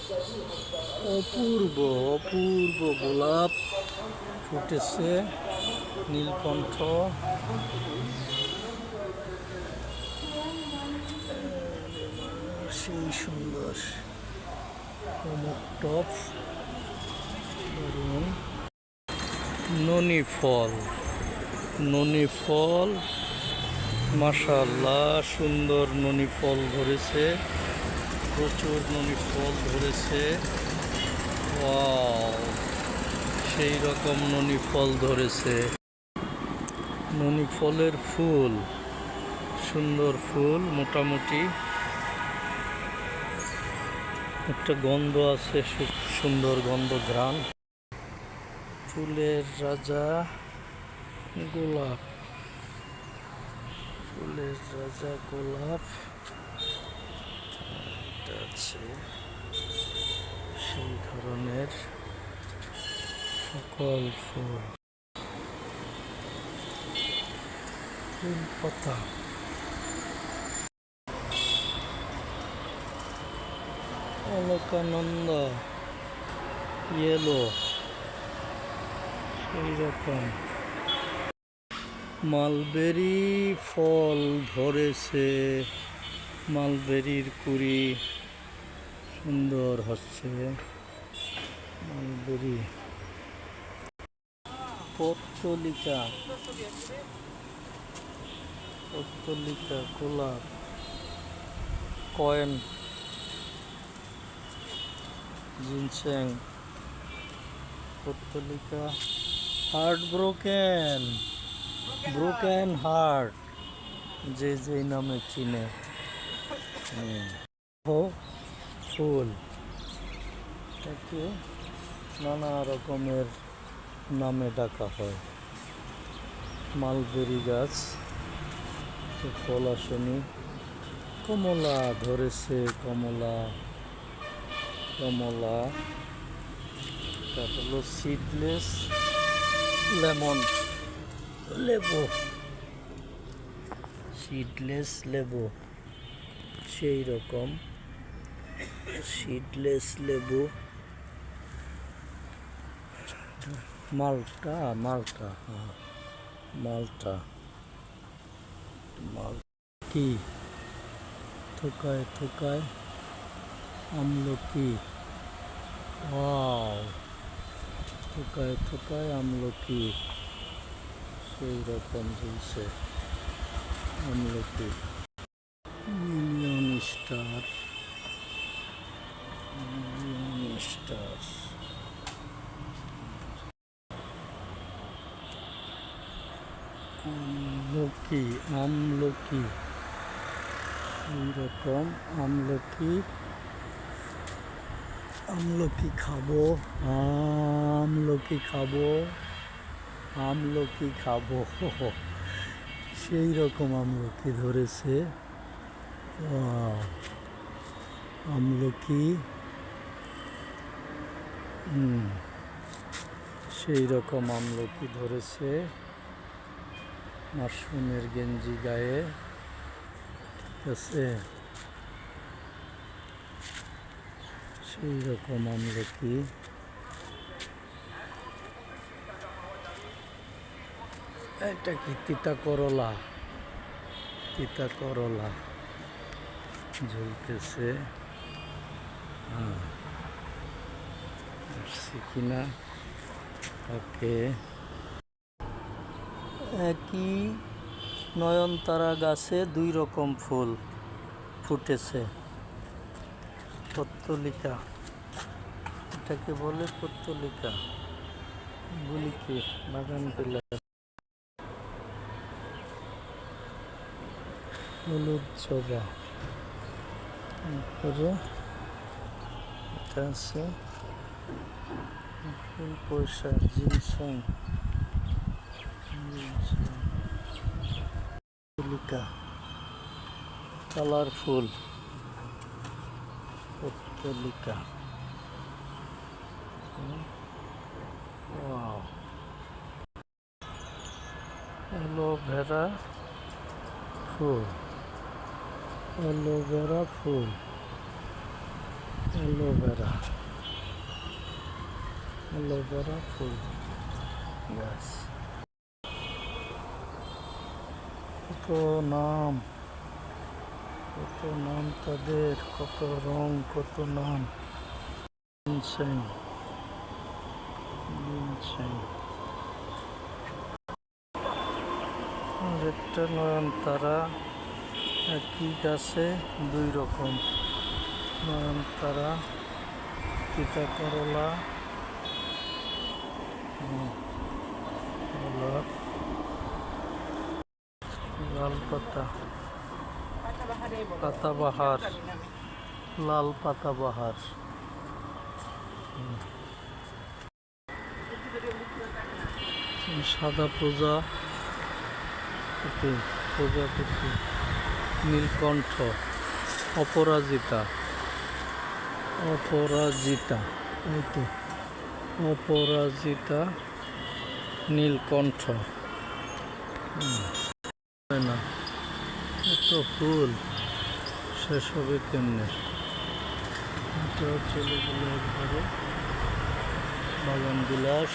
অপূর্ব অপূর্ব গোলাপ ফুটেছে, নীলকণ্ঠ। সেই সুন্দর কমক টপ, ধরুন ননি ফল, ননি ফল, মাশাআল্লাহ সুন্দর ননি ফল ধরেছে, প্রচুর ননি ফল ধরেছে। ওয়াও, সেই রকম ননি ফল ধরেছে। ননি ফলের ফুল, সুন্দর ফুল, মোটামুটি একটা গন্ধ আছে, সুন্দর গন্ধ, ঘ্রাণ। ফুলের রাজা গোলাপ, ফুলের রাজা গোলাপ। এটা আছে সেই ধরনের সকল ফুল। ফুল পাতা, অলকানন্দ ইয়েলো, সেই রকম। মালবেরি ফল ধরেছে, মালবেরির কুড়ি সুন্দর হচ্ছে। মালবেরি, পত্তলিকা, পত্তলিকা গোলাপ, কয়েন, জিনসেং, পত্তলিকা, হার্ট ব্রোকেন, ব্রোকেন হার্ট, যে যে নামে চিনে। ফুল, এটাকে নানা রকমের নামে ডাকা হয়। মালবেরি গাছ, ফল আসেনি। কমলা ধরেছে, কমলা, কমলা। এটা হলো সিডলেস লেমন, লেবু, সিডলেস লেবু, সেই রকম সিডলেস লেবু। মালটা, মালটা, হ্যাঁ মালটা, মাল কি থোকায় থোকায় আমলকি। ওয়াও, থোকায় থোকায় আমলকি, সেই রকম ঝুলছে আমলকি। Million star, million star. আমলকি, আমলকি, এই রকম আমলকি। আমলকি খাবো, আমলকি খাবো, আমলকি খাবো, সেই রকম আমলকি ধরেছে। আমলকি, সেই রকম আমলকি ধরেছে। মাশরুমের গেঞ্জি গায়ে, ঠিক আছে, সেই রকম আমলকি। এটা কি তিতা করলা, তিতা করলা ঝুলতেছে। আসছে কিনা, ওকে। একই নয়নতারা গাছে দুই রকম ফুল ফুটেছে। পত্তলিকা, এটাকে বলে পত্তলিকা, গুলিকে বাগান বিলাস। হলুদ জবা, তারপরে এটা আছে ফুল পয়সা, জিনসেং, পত্তলিকা, কালারফুল, পত্তলিকা। ওয়াও, অ্যালোভেরা ফুল, অ্যালোভেরা ফুল, অ্যালোভেরা, অ্যালোভেরা ফুল গাছ। কত নাম, কত নাম তাদের, কত রং, কত নাম। Ginseng, ginseng. আর একটা নয়নতারা, একই গাছে দুই রকম নয়নতারা, তিতা করলা, গোলাপ, লাল পাতা, পাতাবাহার, লাল পাতাবাহার। সাদা প্রজাপতি, নীলকণ্ঠ, অপরাজিতা, অপরাজিতা, এই তো অপরাজিতা, নীলকণ্ঠ। না, এত ফুল শেষ হবে কেমনে? এটা চলে গেল একবারে বাগান বিলাস।